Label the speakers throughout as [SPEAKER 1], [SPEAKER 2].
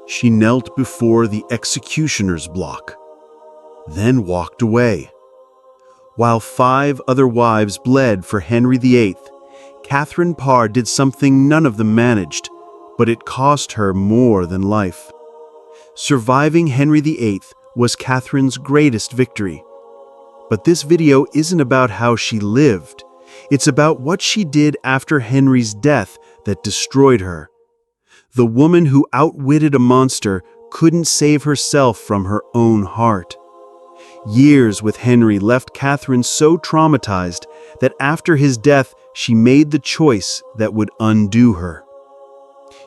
[SPEAKER 1] She knelt before the executioner's block, then walked away. While 5 other wives bled for Henry VIII, Catherine Parr did something none of them managed, but it cost her more than life. Surviving Henry VIII was Catherine's greatest victory. But this video isn't about how she lived. It's about what she did after Henry's death that destroyed her. The woman who outwitted a monster couldn't save herself from her own heart. Years with Henry left Catherine so traumatized that after his death, she made the choice that would undo her.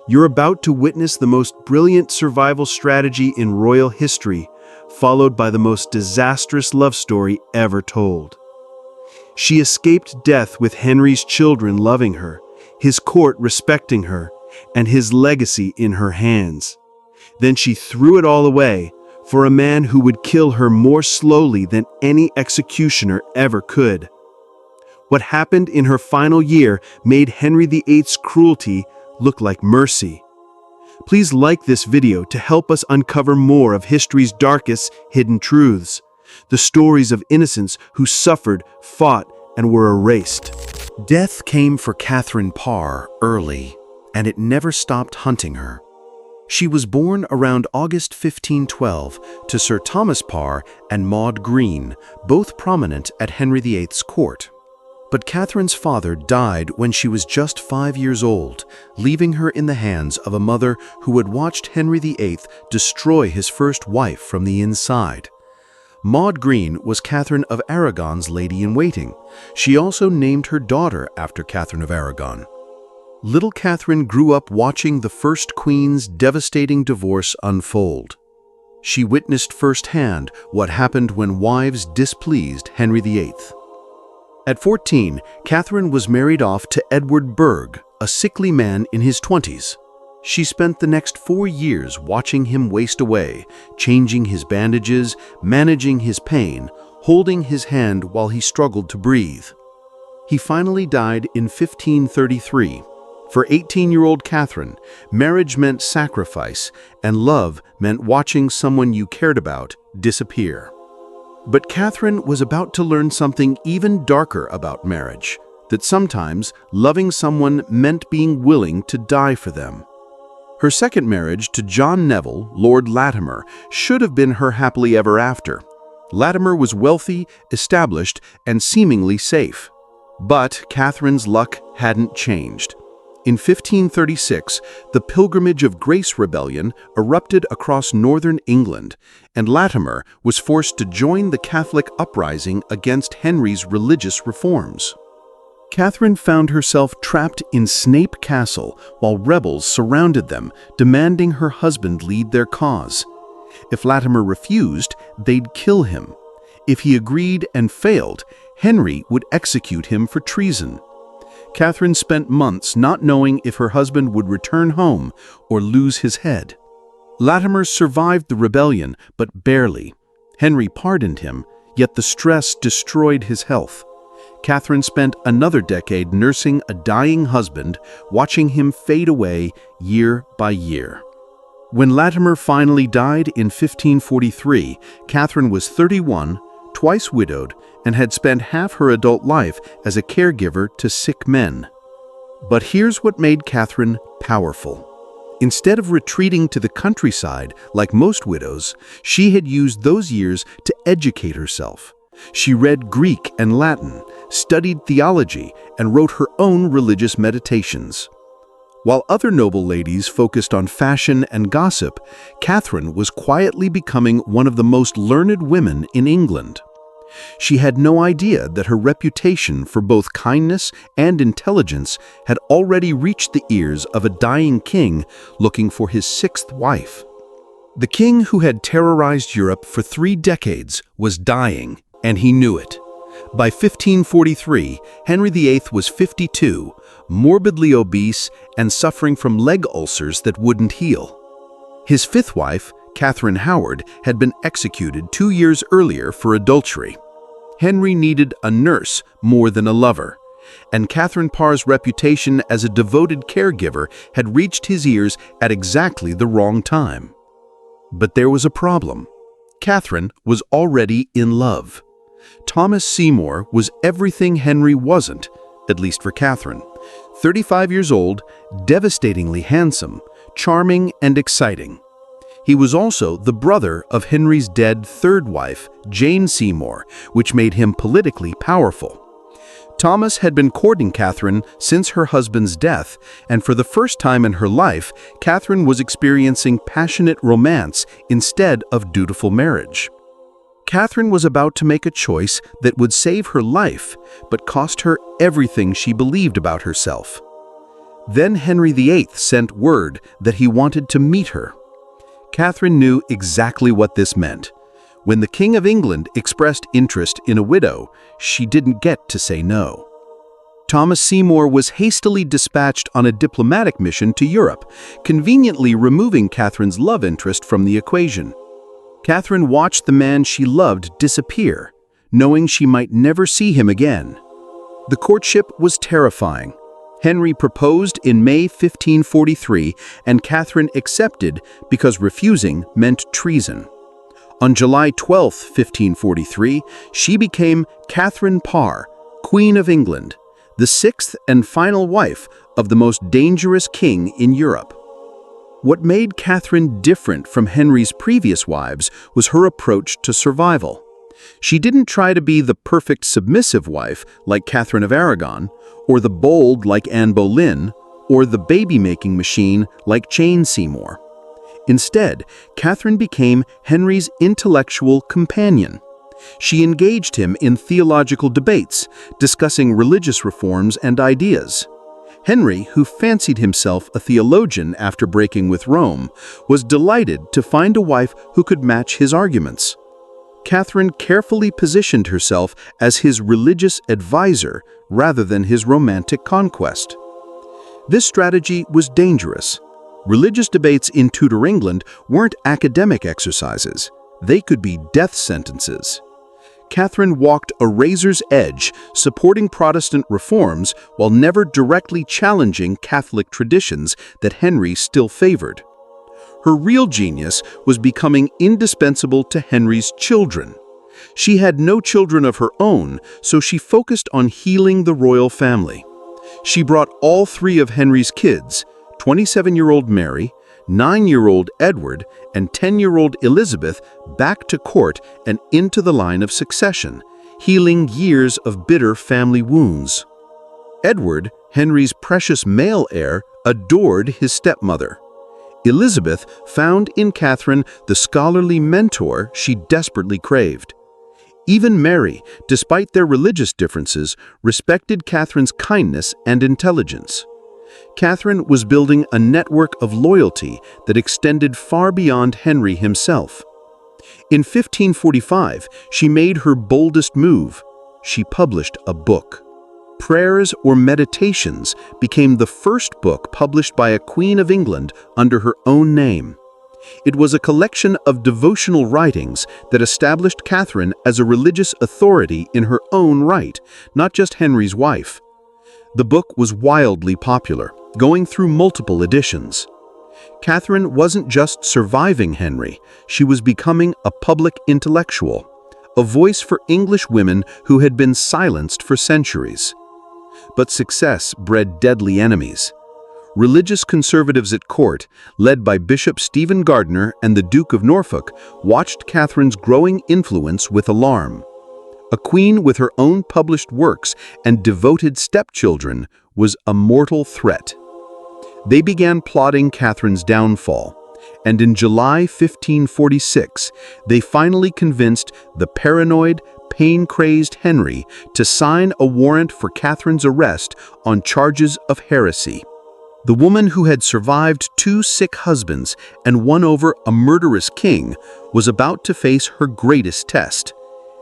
[SPEAKER 1] You're about to witness the most brilliant survival strategy in royal history, followed by the most disastrous love story ever told. She escaped death with Henry's children loving her, his court respecting her, and his legacy in her hands. Then she threw it all away for a man who would kill her more slowly than any executioner ever could. What happened in her final year made Henry VIII's cruelty look like mercy. Please like this video to help us uncover more of history's darkest hidden truths, the stories of innocents who suffered, fought, and were erased. Death came for Catherine Parr early, and it never stopped hunting her. She was born around August 1512 to Sir Thomas Parr and Maud Green, both prominent at Henry VIII's court. But Catherine's father died when she was just 5 years old, leaving her in the hands of a mother who had watched Henry VIII destroy his first wife from the inside. Maud Green was Catherine of Aragon's lady-in-waiting. She also named her daughter after Catherine of Aragon. Little Catherine grew up watching the first queen's devastating divorce unfold. She witnessed firsthand what happened when wives displeased Henry VIII. At 14, Catherine was married off to Edward Berg, a sickly man in his 20s. She spent the next 4 years watching him waste away, changing his bandages, managing his pain, holding his hand while he struggled to breathe. He finally died in 1533. For 18-year-old Catherine, marriage meant sacrifice, and love meant watching someone you cared about disappear. But Catherine was about to learn something even darker about marriage, that sometimes loving someone meant being willing to die for them. Her second marriage to John Neville, Lord Latimer, should have been her happily ever after. Latimer was wealthy, established, and seemingly safe. But Catherine's luck hadn't changed. In 1536, the Pilgrimage of Grace rebellion erupted across northern England, and Latimer was forced to join the Catholic uprising against Henry's religious reforms. Catherine found herself trapped in Snape Castle while rebels surrounded them, demanding her husband lead their cause. If Latimer refused, they'd kill him. If he agreed and failed, Henry would execute him for treason. Catherine spent months not knowing if her husband would return home or lose his head. Latimer survived the rebellion, but barely. Henry pardoned him, yet the stress destroyed his health. Catherine spent another decade nursing a dying husband, watching him fade away year by year. When Latimer finally died in 1543, Catherine was 31, twice widowed, and had spent half her adult life as a caregiver to sick men. But here's what made Catherine powerful. Instead of retreating to the countryside like most widows, she had used those years to educate herself. She read Greek and Latin, studied theology, and wrote her own religious meditations. While other noble ladies focused on fashion and gossip, Catherine was quietly becoming one of the most learned women in England. She had no idea that her reputation for both kindness and intelligence had already reached the ears of a dying king looking for his 6th wife. The king who had terrorized Europe for 3 decades was dying, and he knew it. By 1543, Henry VIII was 52, morbidly obese, and suffering from leg ulcers that wouldn't heal. His 5th wife, Catherine Howard, had been executed 2 years earlier for adultery. Henry needed a nurse more than a lover, and Catherine Parr's reputation as a devoted caregiver had reached his ears at exactly the wrong time. But there was a problem. Catherine was already in love. Thomas Seymour was everything Henry wasn't, at least for Catherine. 35 years old, devastatingly handsome, charming and exciting. He was also the brother of Henry's dead third wife, Jane Seymour, which made him politically powerful. Thomas had been courting Catherine since her husband's death, and for the first time in her life, Catherine was experiencing passionate romance instead of dutiful marriage. Catherine was about to make a choice that would save her life, but cost her everything she believed about herself. Then Henry VIII sent word that he wanted to meet her. Catherine knew exactly what this meant. When the King of England expressed interest in a widow, she didn't get to say no. Thomas Seymour was hastily dispatched on a diplomatic mission to Europe, conveniently removing Catherine's love interest from the equation. Catherine watched the man she loved disappear, knowing she might never see him again. The courtship was terrifying. Henry proposed in May 1543, and Catherine accepted because refusing meant treason. On July 12, 1543, she became Catherine Parr, Queen of England, the sixth and final wife of the most dangerous king in Europe. What made Catherine different from Henry's previous wives was her approach to survival. She didn't try to be the perfect submissive wife like Catherine of Aragon, or the bold like Anne Boleyn, or the baby-making machine like Jane Seymour. Instead, Catherine became Henry's intellectual companion. She engaged him in theological debates, discussing religious reforms and ideas. Henry, who fancied himself a theologian after breaking with Rome, was delighted to find a wife who could match his arguments. Catherine carefully positioned herself as his religious advisor rather than his romantic conquest. This strategy was dangerous. Religious debates in Tudor England weren't academic exercises. They could be death sentences. Catherine walked a razor's edge, supporting Protestant reforms while never directly challenging Catholic traditions that Henry still favored. Her real genius was becoming indispensable to Henry's children. She had no children of her own, so she focused on healing the royal family. She brought all three of Henry's kids, 27-year-old Mary, 9-year-old Edward, and 10-year-old Elizabeth, back to court and into the line of succession, healing years of bitter family wounds. Edward, Henry's precious male heir, adored his stepmother. Elizabeth found in Catherine the scholarly mentor she desperately craved. Even Mary, despite their religious differences, respected Catherine's kindness and intelligence. Catherine was building a network of loyalty that extended far beyond Henry himself. In 1545, she made her boldest move. She published a book. Prayers or Meditations became the first book published by a Queen of England under her own name. It was a collection of devotional writings that established Catherine as a religious authority in her own right, not just Henry's wife. The book was wildly popular, going through multiple editions. Catherine wasn't just surviving Henry, she was becoming a public intellectual, a voice for English women who had been silenced for centuries. But success bred deadly enemies. Religious conservatives at court, led by Bishop Stephen Gardiner and the Duke of Norfolk, watched Catherine's growing influence with alarm. A queen with her own published works and devoted stepchildren was a mortal threat. They began plotting Catherine's downfall, and in July 1546, they finally convinced the paranoid, pain-crazed Henry to sign a warrant for Catherine's arrest on charges of heresy. The woman who had survived 2 sick husbands and won over a murderous king was about to face her greatest test.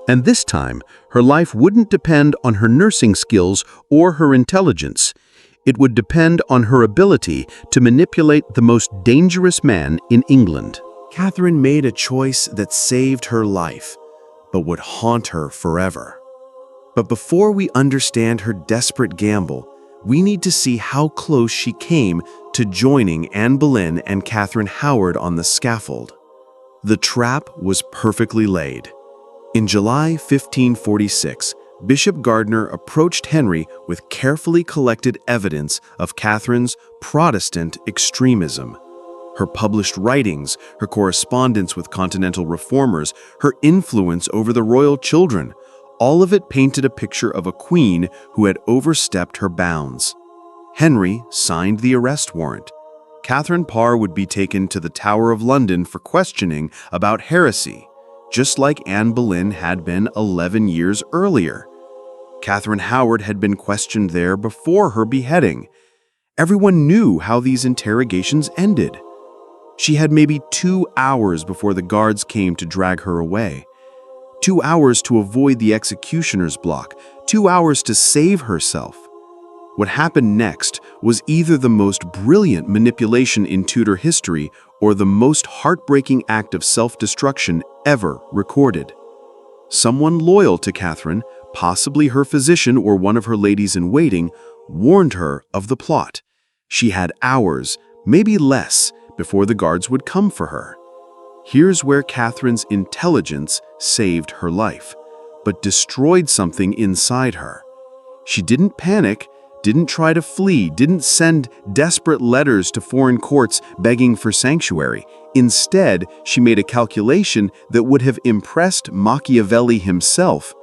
[SPEAKER 1] And this time, her life wouldn't depend on her nursing skills or her intelligence. It would depend on her ability to manipulate the most dangerous man in England.
[SPEAKER 2] Catherine made a choice that saved her life, but would haunt her forever.
[SPEAKER 1] But before we understand her desperate gamble, we need to see how close she came to joining Anne Boleyn and Catherine Howard on the scaffold. The trap was perfectly laid. In July 1546, Bishop Gardiner approached Henry with carefully collected evidence of Catherine's Protestant extremism. Her published writings, her correspondence with continental reformers, her influence over the royal children, all of it painted a picture of a queen who had overstepped her bounds. Henry signed the arrest warrant. Catherine Parr would be taken to the Tower of London for questioning about heresy, just like Anne Boleyn had been 11 years earlier. Catherine Howard had been questioned there before her beheading. Everyone knew how these interrogations ended. She had maybe 2 hours before the guards came to drag her away. 2 hours to avoid the executioner's block, 2 hours to save herself. What happened next was either the most brilliant manipulation in Tudor history or the most heartbreaking act of self-destruction ever recorded. Someone loyal to Catherine, possibly her physician or one of her ladies-in-waiting, warned her of the plot. She had hours, maybe less, before the guards would come for her. Here's where Catherine's intelligence saved her life, but destroyed something inside her. She didn't panic, didn't try to flee, didn't send desperate letters to foreign courts begging for sanctuary. Instead, she made a calculation that would have impressed Machiavelli himself.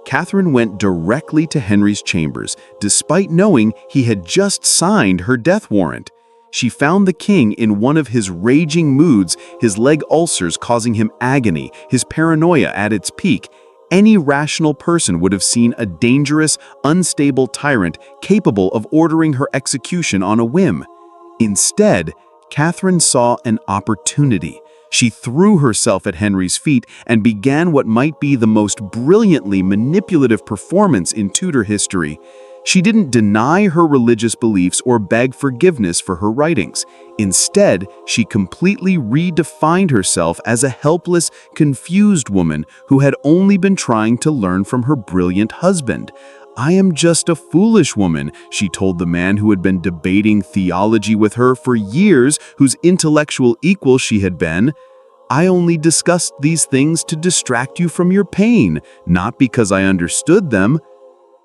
[SPEAKER 1] Catherine went directly to Henry's chambers, despite knowing he had just signed her death warrant. She found the king in one of his raging moods, his leg ulcers causing him agony, his paranoia at its peak. Any rational person would have seen a dangerous, unstable tyrant capable of ordering her execution on a whim. Instead, Catherine saw an opportunity. She threw herself at Henry's feet and began what might be the most brilliantly manipulative performance in Tudor history. She didn't deny her religious beliefs or beg forgiveness for her writings. Instead, she completely redefined herself as a helpless, confused woman who had only been trying to learn from her brilliant husband. "I am just a foolish woman," she told the man who had been debating theology with her for years, whose intellectual equal she had been. "I only discussed these things to distract you from your pain, not because I understood them."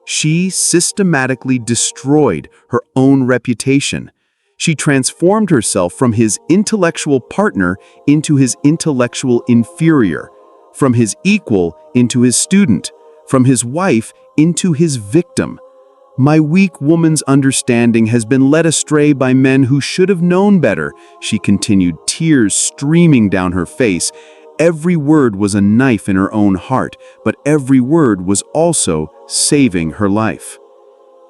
[SPEAKER 1] She systematically destroyed her own reputation. She transformed herself from his intellectual partner into his intellectual inferior, from his equal into his student, from his wife into his victim. "My weak woman's understanding has been led astray by men who should have known better," she continued, tears streaming down her face. Every word was a knife in her own heart, but every word was also saving her life.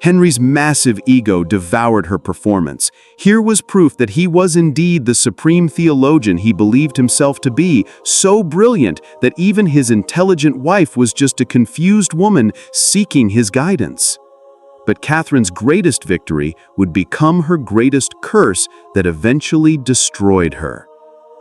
[SPEAKER 1] Henry's massive ego devoured her performance. Here was proof that he was indeed the supreme theologian he believed himself to be, so brilliant that even his intelligent wife was just a confused woman seeking his guidance. But Catherine's greatest victory would become her greatest curse that eventually destroyed her.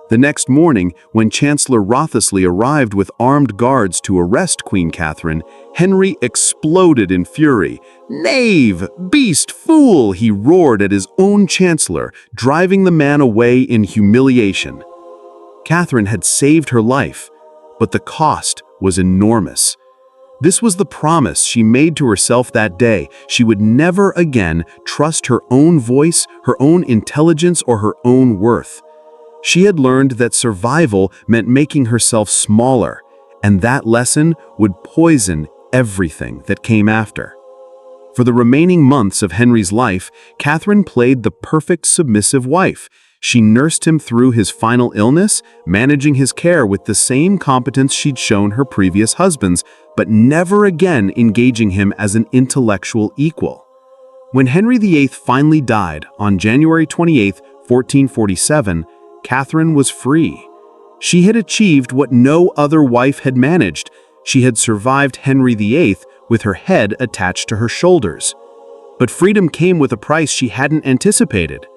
[SPEAKER 1] The next morning, when Chancellor Wriothesley arrived with armed guards to arrest Queen Catherine, Henry exploded in fury. "Knave! Beast! Fool!" he roared at his own chancellor, driving the man away in humiliation. Catherine had saved her life, but the cost was enormous. This was the promise she made to herself that day. She would never again trust her own voice, her own intelligence, or her own worth. She had learned that survival meant making herself smaller, and that lesson would poison everything that came after. For the remaining months of Henry's life, Catherine played the perfect submissive wife. She nursed him through his final illness, managing his care with the same competence she'd shown her previous husbands, but never again engaging him as an intellectual equal. When Henry VIII finally died on January 28, 1447, Catherine was free. She had achieved what no other wife had managed. She had survived Henry VIII with her head attached to her shoulders. But freedom came with a price she hadn't anticipated.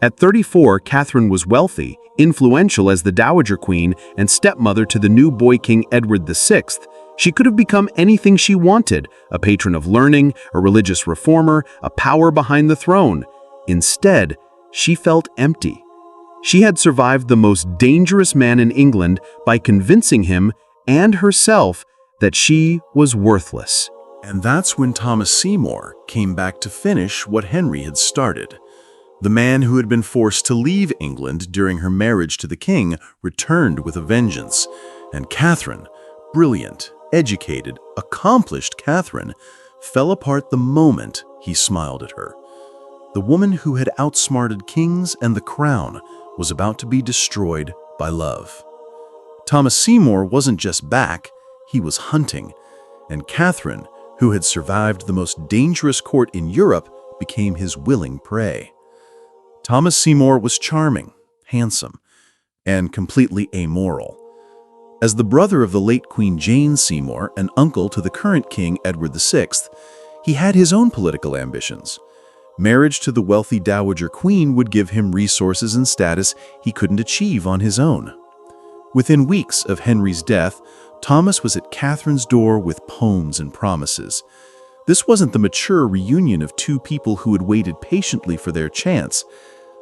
[SPEAKER 1] At 34, Catherine was wealthy, influential as the Dowager Queen and stepmother to the new boy king Edward VI. She could have become anything she wanted, a patron of learning, a religious reformer, a power behind the throne. Instead, she felt empty. She had survived the most dangerous man in England by convincing him and herself that she was worthless. And that's when Thomas Seymour came back to finish what Henry had started. The man who had been forced to leave England during her marriage to the king returned with a vengeance, and Catherine, brilliant, educated, accomplished Catherine, fell apart the moment he smiled at her. The woman who had outsmarted kings and the crown was about to be destroyed by love. Thomas Seymour wasn't just back, he was hunting, and Catherine, who had survived the most dangerous court in Europe, became his willing prey. Thomas Seymour was charming, handsome, and completely amoral. As the brother of the late Queen Jane Seymour and uncle to the current King Edward VI, he had his own political ambitions. Marriage to the wealthy Dowager Queen would give him resources and status he couldn't achieve on his own. Within weeks of Henry's death, Thomas was at Catherine's door with poems and promises. This wasn't the mature reunion of two people who had waited patiently for their chance.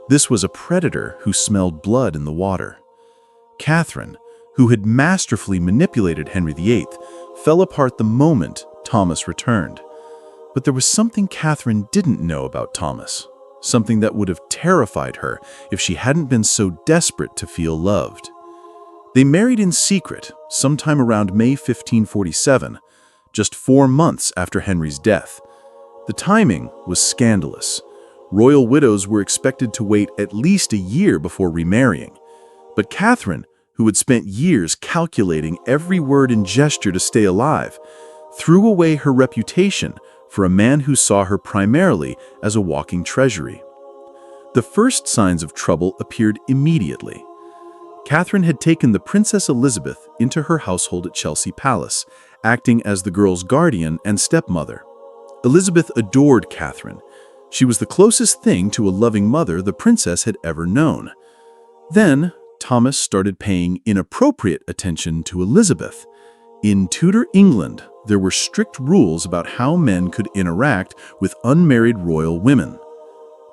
[SPEAKER 1] This was a predator who smelled blood in the water. Catherine, who had masterfully manipulated Henry VIII, fell apart the moment Thomas returned. But there was something Catherine didn't know about Thomas, something that would have terrified her if she hadn't been so desperate to feel loved. They married in secret sometime around May 1547, just 4 months after Henry's death. The timing was scandalous. Royal widows were expected to wait at least a year before remarrying. But Catherine, who had spent years calculating every word and gesture to stay alive, threw away her reputation for a man who saw her primarily as a walking treasury. The first signs of trouble appeared immediately. Catherine had taken the Princess Elizabeth into her household at Chelsea Palace, acting as the girl's guardian and stepmother. Elizabeth adored Catherine. She was the closest thing to a loving mother the princess had ever known. Then, Thomas started paying inappropriate attention to Elizabeth. In Tudor England, there were strict rules about how men could interact with unmarried royal women.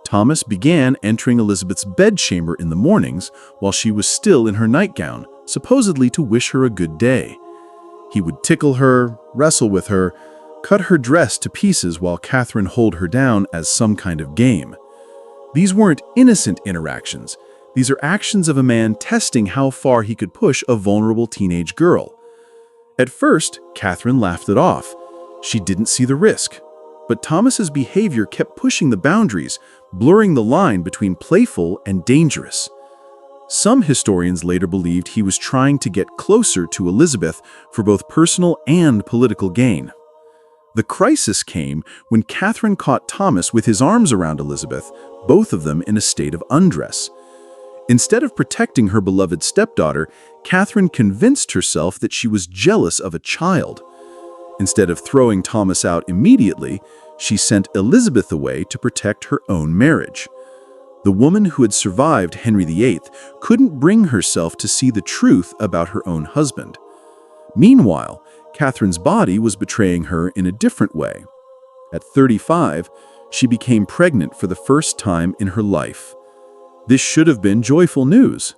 [SPEAKER 1] Thomas began entering Elizabeth's bedchamber in the mornings while she was still in her nightgown, supposedly to wish her a good day. He would tickle her, wrestle with her, cut her dress to pieces while Catherine held her down as some kind of game. These weren't innocent interactions. These are actions of a man testing how far he could push a vulnerable teenage girl. At first, Catherine laughed it off. She didn't see the risk. But Thomas's behavior kept pushing the boundaries, blurring the line between playful and dangerous. Some historians later believed he was trying to get closer to Elizabeth for both personal and political gain. The crisis came when Catherine caught Thomas with his arms around Elizabeth, both of them in a state of undress. Instead of protecting her beloved stepdaughter, Catherine convinced herself that she was jealous of a child. Instead of throwing Thomas out immediately, she sent Elizabeth away to protect her own marriage. The woman who had survived Henry VIII couldn't bring herself to see the truth about her own husband. Meanwhile, Catherine's body was betraying her in a different way. At 35, she became pregnant for the first time in her life. This should have been joyful news.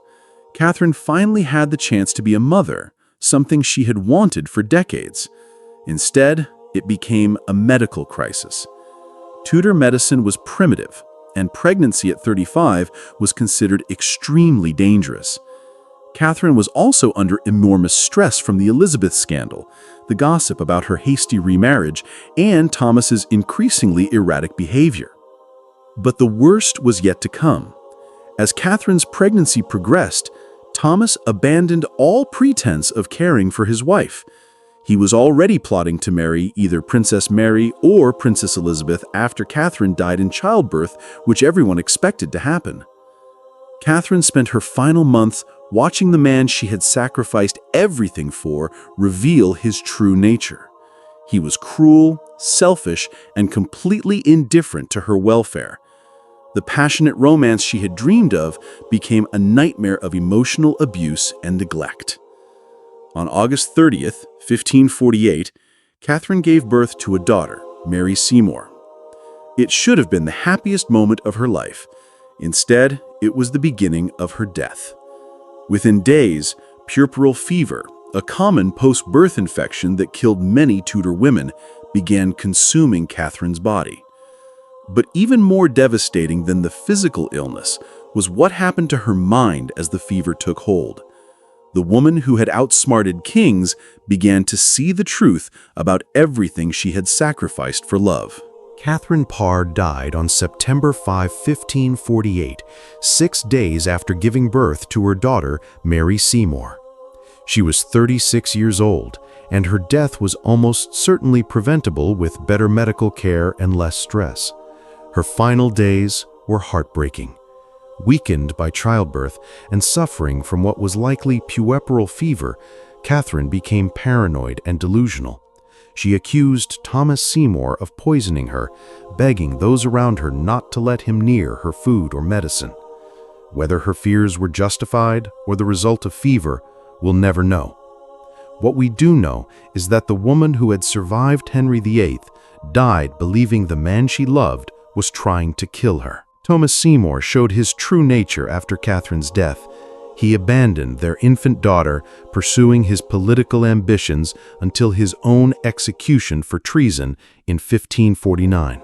[SPEAKER 1] Catherine finally had the chance to be a mother, something she had wanted for decades. Instead, it became a medical crisis. Tudor medicine was primitive, and pregnancy at 35 was considered extremely dangerous. Catherine was also under enormous stress from the Elizabeth scandal, the gossip about her hasty remarriage, and Thomas's increasingly erratic behavior. But the worst was yet to come. As Catherine's pregnancy progressed, Thomas abandoned all pretense of caring for his wife. He was already plotting to marry either Princess Mary or Princess Elizabeth after Catherine died in childbirth, which everyone expected to happen. Catherine spent her final months watching the man she had sacrificed everything for reveal his true nature. He was cruel, selfish, and completely indifferent to her welfare. The passionate romance she had dreamed of became a nightmare of emotional abuse and neglect. On August 30th, 1548, Catherine gave birth to a daughter, Mary Seymour. It should have been the happiest moment of her life. Instead, it was the beginning of her death. Within days, Purpal Fever, a common post-birth infection that killed many Tudor women, began consuming Catherine's body. But even more devastating than the physical illness was what happened to her mind as the fever took hold. The woman who had outsmarted kings began to see the truth about everything she had sacrificed for love. Catherine Parr died on September 5, 1548, 6 days after giving birth to her daughter, Mary Seymour. She was 36 years old, and her death was almost certainly preventable with better medical care and less stress. Her final days were heartbreaking. Weakened by childbirth and suffering from what was likely puerperal fever, Catherine became paranoid and delusional. She accused Thomas Seymour of poisoning her, begging those around her not to let him near her food or medicine. Whether her fears were justified or the result of fever, we'll never know. What we do know is that the woman who had survived Henry VIII died believing the man she loved was trying to kill her. Thomas Seymour showed his true nature after Catherine's death. He abandoned their infant daughter, pursuing his political ambitions until his own execution for treason in 1549.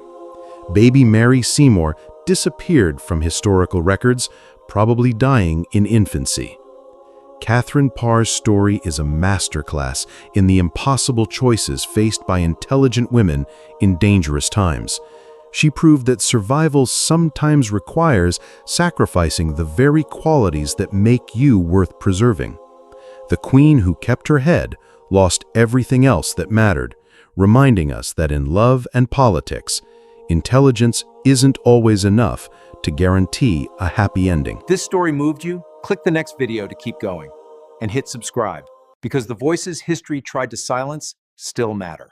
[SPEAKER 1] Baby Mary Seymour disappeared from historical records, probably dying in infancy. Catherine Parr's story is a masterclass in the impossible choices faced by intelligent women in dangerous times. She proved that survival sometimes requires sacrificing the very qualities that make you worth preserving. The queen who kept her head lost everything else that mattered, reminding us that in love and politics, intelligence isn't always enough to guarantee a happy ending.
[SPEAKER 2] This story moved you? Click the next video to keep going and hit subscribe, because the voices history tried to silence still matter.